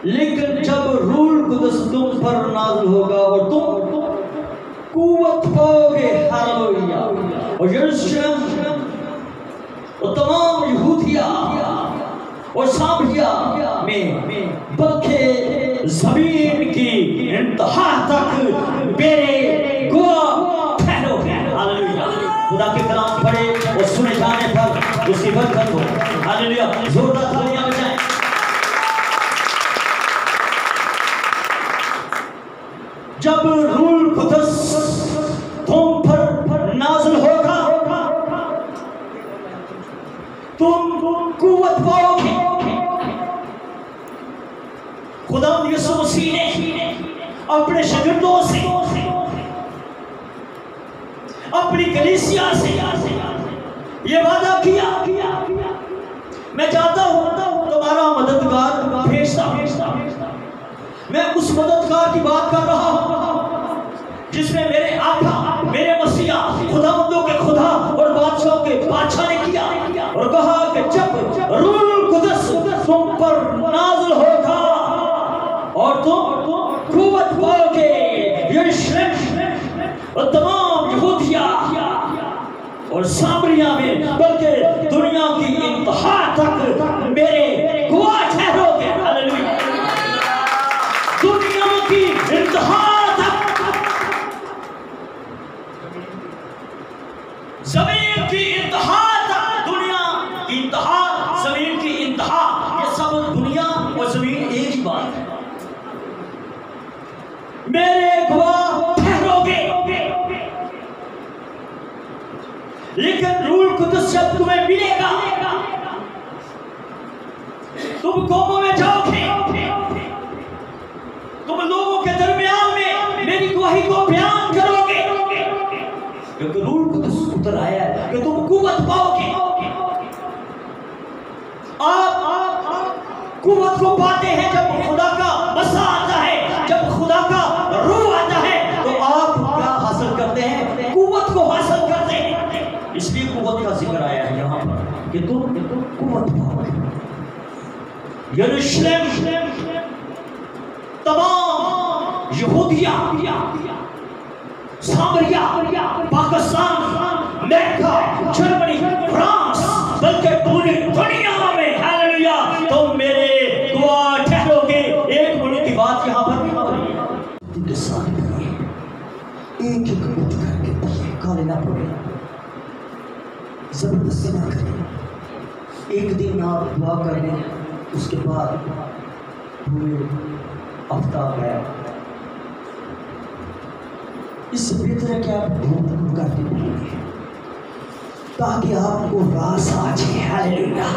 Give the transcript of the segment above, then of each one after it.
لیکن جب روح القدس تم پر نازل ہوگا اور تم قوت پاؤ گے، ہاللویا، اور یروشلم اور تمام یہودیہ اور سامریہ میں بلکہ زمین کی انتہا تک میرے گواہ ٹھہرو گے، ہاللویا۔ خدا کے کلام پڑھے اور سنے جانے پر اس کی برکت ہو، ہاللویا۔ زوردار تالیاں بجائیں۔ جب روح القدس تم پر نازل ہوگا تم قوت پاؤ گے۔ خدا یسوع مسیح نے اپنے شاگردوں سے، اپنی کلیسیا سے یہ وعدہ کیا، میں چاہتا ہوں تمہارا مددگار بھیجتا ہوں۔ میں اس مددگار کی بات کر رہا ہوں جس میں میرے آقا، میرے مسیح، خداوندوں کے خدا اور بادشاہوں کے بادشاہ نے کیا اور کہا کہ جب روح القدس تم پر نازل ہوگا اور تم قوت پاؤ گے، یروشلم اور تمام یہودیہ اور سامریہ میں بلکہ دنیا کی انتہا تک میرے گواہ ٹھہرو گے، ہاللویا۔ دنیا کی انتہا تک، زمین کی انتہا تک، دنیا کی انتہا، زمین کی انتہا، یہ سب دنیا اور زمین ایک ہی بات ہے۔ میرے گواہ ٹھہرو گے، لیکن روح القدس جب تمہیں ملے گا تم قوموں میں جاؤ گے، تم لوگوں کے درمیان میں میری گواہی کو بیان کرو گے، کیونکہ روح القدس اتر آیا ہے کہ تم قوت پاؤ گے۔ آپ قوت کو پاتے ہیں جب خدا کا مسا آتا ہے، جب خدا کا روح آتا ہے تو آپ کیا حاصل کرتے ہیں؟ قوت کو حاصل کرتے ہیں۔ اس لیے قوت کا ذکر آیا ہے یہاں پر کہ تم قوت پاؤ گے۔ یروشلم، تمام یہودیہ، سامریہ، پاکستان، امریکہ، جرمنی، فرانس، بلکہ پوری دنیا میں، ہاللویا، تم میرے گواہ ٹھہرو گے۔ ایک منٹ کی بات یہاں پر بھی ہو رہی ہے، ان کے ساتھ پڑھیے، ایک ایک منٹ کر کے پڑھیے، کالے نہ پڑھے، زبردستی نہ کریں۔ ایک دن آپ دعا کر لیں، اس کے بعد پورے آفتاب ہے، اس سے بہتر ہے کہ آپ دھوپ کرتے رہیے تاکہ آپ کو راز آ جائے، ہاللویا۔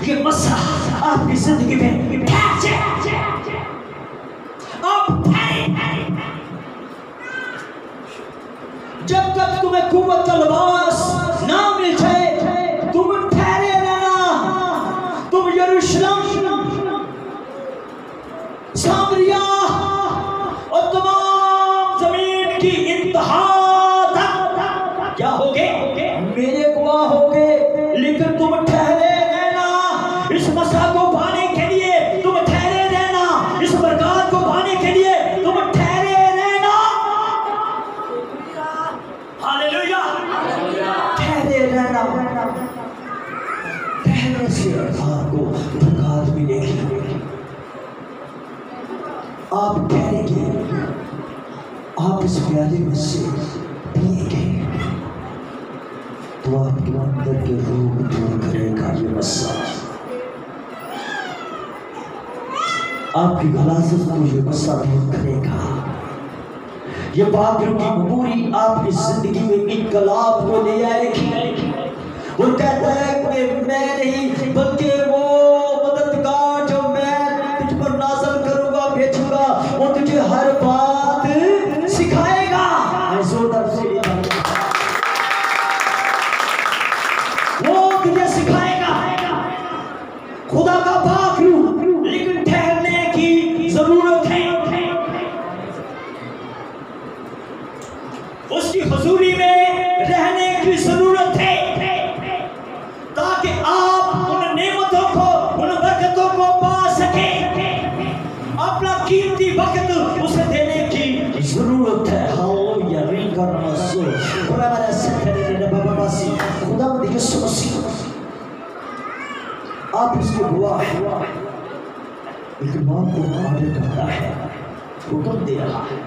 یہ مسح آپ کی زندگی میں ٹھہر جائے، آپ ٹھہریں۔ جب تک تمہیں قوت کا لباس نہ مل جائے تم ٹھہرے رہنا۔ تم یروشلم، سامریہ اور تمام زمین کی انتہا تک کیا ہوگے؟ میرے گواہ ہوگے، لیکن تم ٹھہرے رہنا۔ اس مسا کو پانے کے لیے تم ٹھہرے رہنا، اس برکات کو پانے کے لیے تم ٹھہرے رہنا، ہاللویا۔ ٹھہرے رہنا، ٹھہرنے سے آپ کو برکات ملے گی۔ آپ ٹھہریں گے، آپ اس پیالے میں سے پیئیں گے تو آپ کے اندر کے روح دور کرے گا یہ مسا، آپ کی غلاظت کو یہ مسا دور کرے گا۔ یہ پاکیوں کی عبوری آپ کی زندگی میں انقلاب کو لے آئے گی، اور کہتا ہے کہ میں نہیں بلکہ وہ مددگار جو میں تجھ پر نازل کروں گا بھیجوں گا وہ تجھے ہر بات سکھائے گا. زوردار سے وہ تجھے سکھائے گا. خدا کا پاک روح لیکن ٹھہرنے کی ضرورت ہے. اس کی حضوری میں رہنے کی ضرورت ہے تاکہ آپ ان نعمتوں کو ان برکتوں کو پا سکیں. اپنا قیمتی وقت اسے دینے کی ضرورت ہے. ہاللویا. رینکارناسیون برابر سنترے بابا باسی خداوند یسوع مسیح آپ اس کے گواہ ہیں. لیکن باپ کو آرڈر کرتا ہے حکم دے رہا ہے.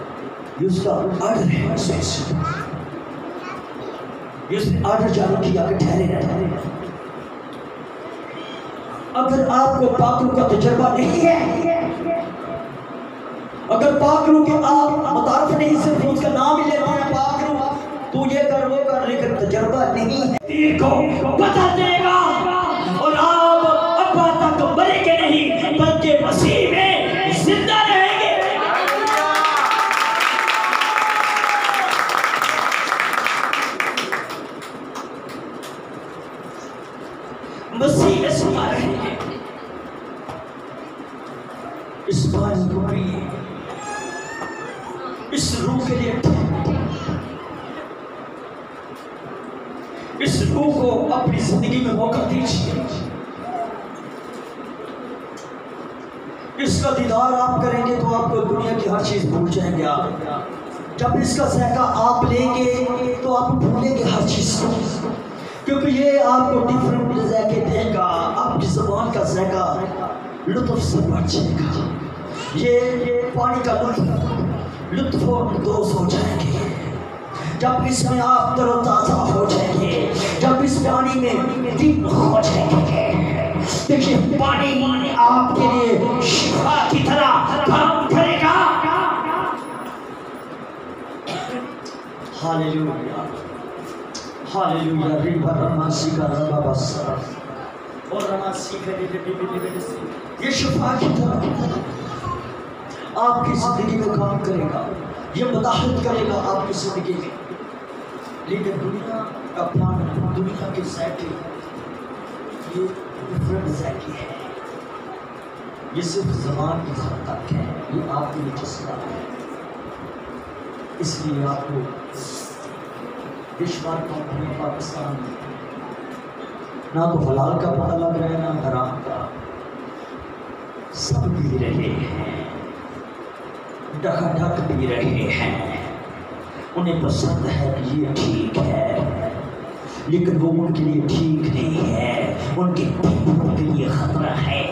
یہ اس کا آرڈر ہے. اس نے آرڈر جاری کیا کہ ٹھہرے رہے. اگر آپ کو پاک روح کا تجربہ نہیں ہے اگر پاک روح کے آپ متعارف نہیں صرف اس کا نام ہی لیتے ہیں پاک روح تو یہ کر وہ کر لیکن تجربہ نہیں ہے تیر کو بتا دے گا اور آپ ابا تک مریں گے نہیں بلکہ مسیح میں زندہ رہیں گے. مسیح میں سما رہیں گے. اس پانی کو پیئے. اس روح کے لیے اس روح کو اپنی زندگی میں موقع دیجیے. اس کا دیدار آپ کریں گے تو آپ کو دنیا کی ہر چیز بھول جائیں گے. جب اس کا ذائقہ آپ لیں گے تو آپ بھولیں گے ہر چیز کو کیونکہ یہ آپ کو ڈیفرنٹ ذائقے دے گا. آپ کی زبان کا ذائقہ لطف سے بڑھ جائے گا. یہ پانی کا لطف اندوز ہو جائیں گے جب اس میں آپ تر و تازہ ہو جائیں گے. جب اس پانی میں ڈپ ہو جائیں گے. دیکھیے پانی آپ کے لیے شفا کی طرح کام کرے گا. Hallelujah hallelujah. ریبا رماسی کا ربا بس اور رماسی کا یہ شفا کی طرح آپ کی زندگی میں کام کرے گا. یہ مداخلت کرے گا آپ کی زندگی میں. لیکن دنیا کا پلان دنیا کے ذائقے یہ ڈفرنٹ ذائقے ہے. یہ صرف زبان کی حد تک ہے. یہ آپ کے لیے چسکا ہے. اس لیے آپ کو بشمار کمپنی پاکستان میں نہ تو حلال کا پتہ لگ رہا ہے نہ حرام کا. سب پی رہے ہیں ڈھکا ڈھک پی رہے ہیں. انہیں پسند ہے کہ یہ ٹھیک ہے لیکن وہ ان کے لیے ٹھیک نہیں ہے. ان کے پھیپھڑوں کے لیے خطرہ ہے.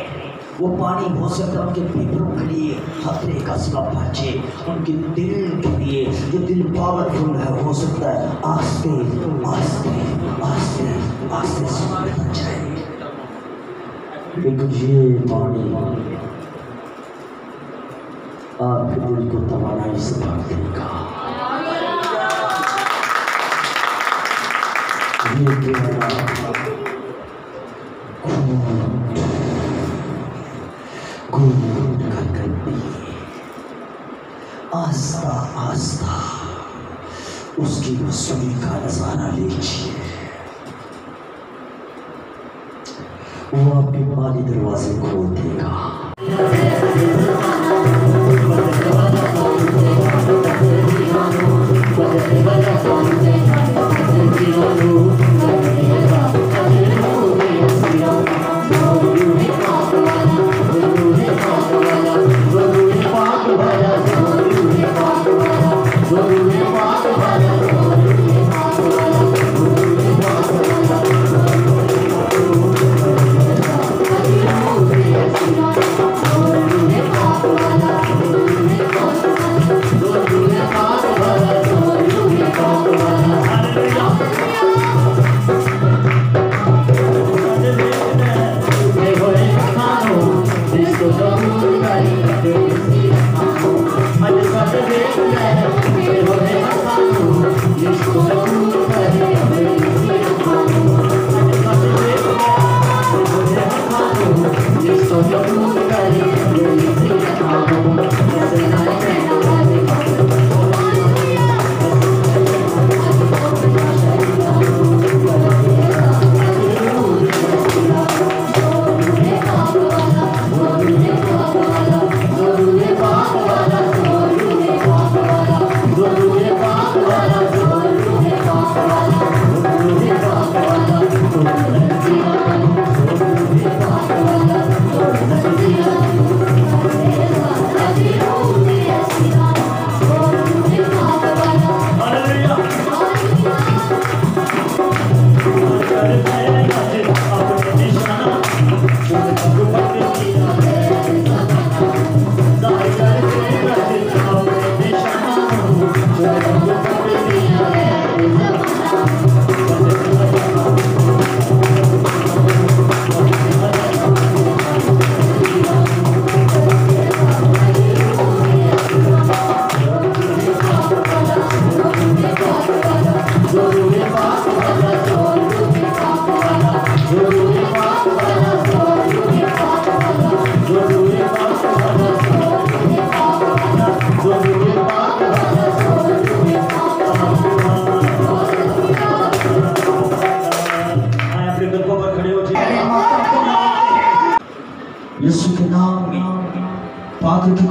وہ پانی ہو سکتا ہے ان کے پھیپھڑوں کے لیے خطرے کا سبب بچے. ان کے دل کے لیے جو دل پاورفل ہے ہو سکتا ہے آستے آستے آستے آستے سمجھ جائے. لیکن یہ پانی آپ کے دل کو توانائی سے بھر دے گا. یہ تیرا گھوٹ کر پیے. آہستہ آہستہ اس کی وصولی کا نظارہ لیجیے. وہ آپ کے مالی دروازے کھول دے گا.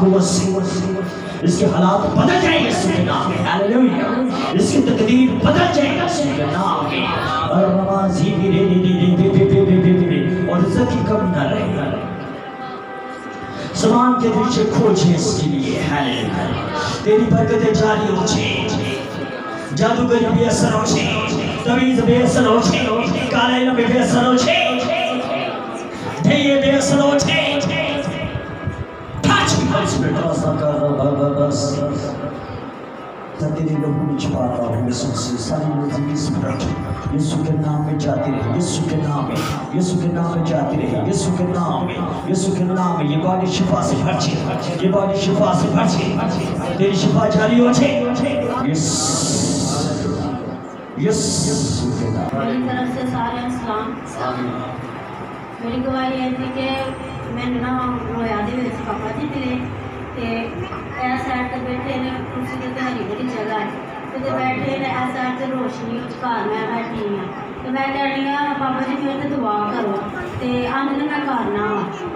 قوت سے اس کے حالات بدل جائیں گے یسوع کے نام میں، ہاللویا، اس کی تقدیر بدل جائے گا یسوع کے نام میں، اور نمازی بھی اور عزت کی کمی نہ رہے گا۔ زمان کے پیچھے کھوجے اس کے لیے، ہاللویا، تیری برکتیں جاری ہو جائیں، جادوگری بے اثر ہو جائیں، تویز بے اثر ہو جائیں، کالے علم بے اثر ہو جائیں، دھیے بے اثر ہو جائیں، ٹچ ہولی اسپرٹ بس تیرے لوگوں میں چھپاتا ہوں یسوع سے ساری لوزی اسپرٹ یسوع کے نام میں جاتی رہے، یسوع کے نام میں، یسوع کے نام میں جاتی رہے، یسوع کے نام میں، یسوع کے نام میں۔ یہ باڈی شفا سے بھر جائے، یہ باڈی شفا سے بھر جائے، تیری شفا جاری ہو جائے، یس یس یسوع کے نام۔ میری طرف سے سارے اسلام، میری گواہی یہ تھی کہ میں نہ رویا دے پاپا جی تیرے کہ اے سائڈ تے بیٹھے نے کرسی تے ہری بڑی جگہ ہے تے بیٹھے نے اے سائڈ تے روشنی گھر میں بیٹھی ہوں تے میں کہنی ہاں پاپا جی میرے تے دعا کرو تے آندے میں کرنا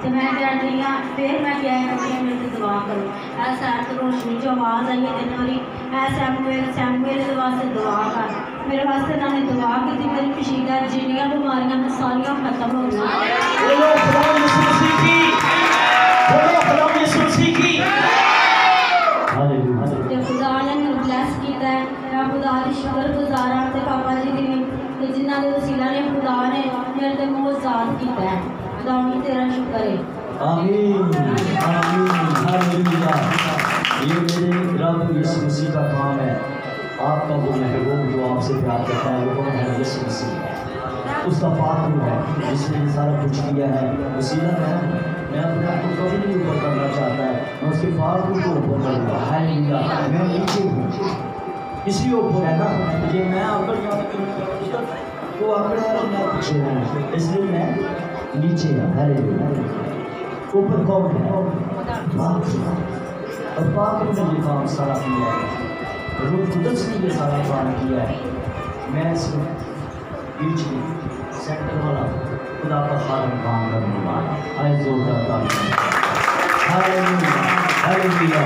تے میں کہنی ہاں پھر میں کیا ہے کہ میرے تے دعا کرو اے سائڈ تے روشنی جو آواز آئی ہے تین والی اے سیموئل دے واسطے دعا کر، میرے واسطے انہوں نے دعا کی تھی، میری کشیدہ جنیاں بیماریاں میں ساریاں ختم ہو گئی۔ بولو خدا یسوع مسیح کی، بولو خدا یسوع مسیح کی، ہاللویا۔ تے خدا نے مجھے بلیس کیتا ہے، میں خدا دی شکر گزار ہاں تے پاپا جی دی تے جنہاں دے وسیلہ نے خدا نے میرے تے معجزات کیتا ہے، خدا تیرا شکر ہے۔ آمین آمین ہاللویا۔ یہ میرے رب یسوع مسیح کا کام ہے، آپ کا وہ محبوب جو آپ سے پیار کرتا ہے وہ کون ہے؟ یسوع مسیح ہے، اس کا پاک روح ہے جس نے یہ سارا کچھ کیا ہے۔ وسیلہ میں اپنے آپ کو کبھی نہیں اوپر کرنا چاہتا ہے، میں اس کے پاک روح کو اوپر کروں گا، ہاللویا۔ میں نیچے ہوں، اس لیے اوپر ہے نا کہ میں اگر وہ آکڑا ہے اور میں پیچھے ہوں، اس لیے میں نیچے ہوں، ہاللویا۔ اوپر کون ہے؟ پاک روح، اور پاک روح نے یہ کام سارا کیا ہے، روح قدس نے یہ سارا کام کیا ہے۔ میں صرف بیچ میں سینٹر والا خدا کا خادم کام کرنے والا، آئے زور کا کام کرنے والا، ہاللویا ہاللویا۔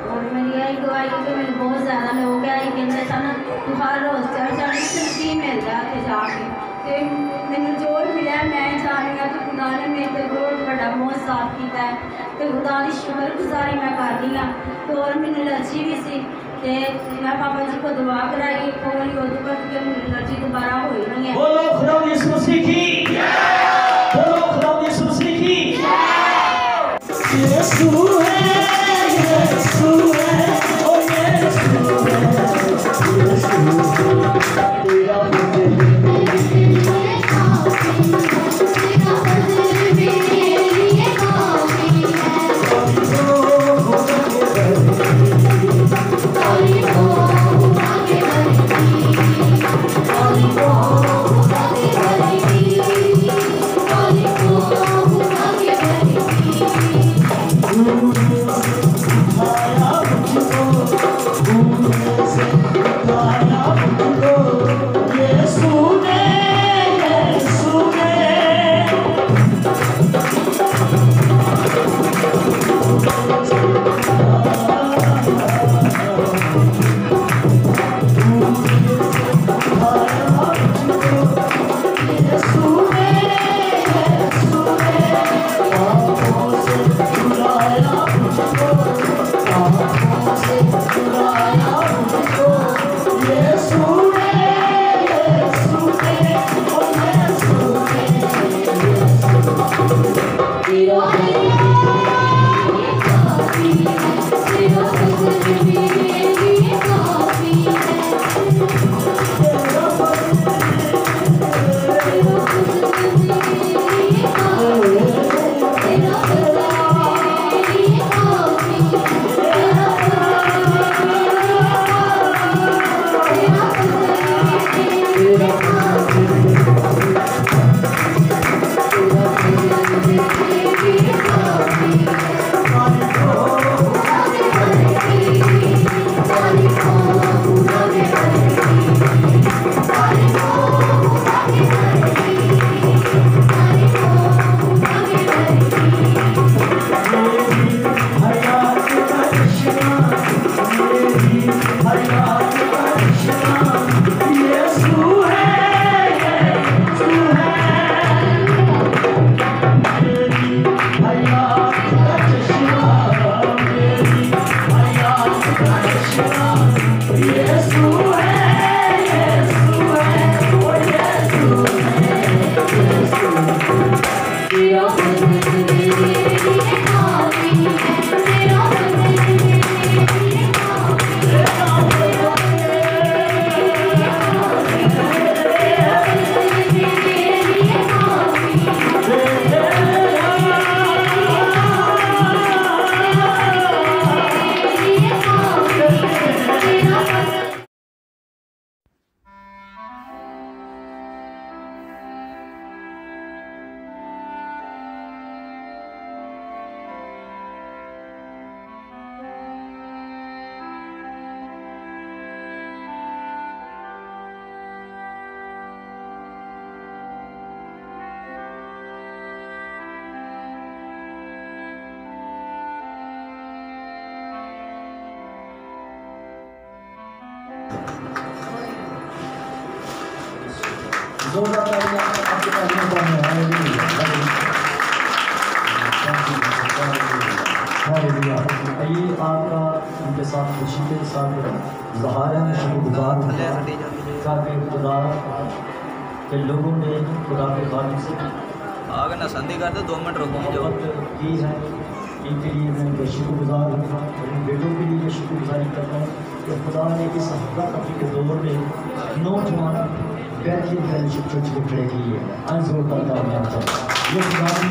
اور میری یہی دعا ہے کہ میرے بہت زیادہ لوگ ہیں یہ کہتے سن تو ہر روز چرچ آنے سے کی مل جاتے جا کے تے مجھے جو ملا میں جانے گا تو خدا نے میرے تے بہت بڑا معجزات کیتا ہے تے خدا دی شکر گزاری میں کر رہی ہوں۔ تو اور مجھے الرجی بھی سی تے میں پاپا جی کو دعا کرائی کوئی ادو پر کہ الرجی دوبارہ ہوئی نہیں ہے۔ بولو خدا یسوع مسیح کی، بولو خدا یسوع مسیح کی، یسوع ہے یسوع ہے او یسوع ہے یسوع تیرا بدل زوردار تالیاں آپ کے پاس میں ہے یہ آپ کا ان کے ساتھ خوشی کے ساتھ ظہار ہے شکر گزار تاکہ خدا کے لوگوں نے خدا کے خالق سے آگے نہ سندھی کرتے 2 منٹ رکو جو محبت کی ہے ان کے لیے میں ان کا شکر گزار ہوں اور ان بیٹوں کے لیے شکر گزاری کرتا ہوں کہ خدا نے اس حقیقت کے دور میں نوجوان بیٹھے فیلوشپ چرچ کو کھڑے کیے ہیں زور کرتا ہوں یہ خدا کی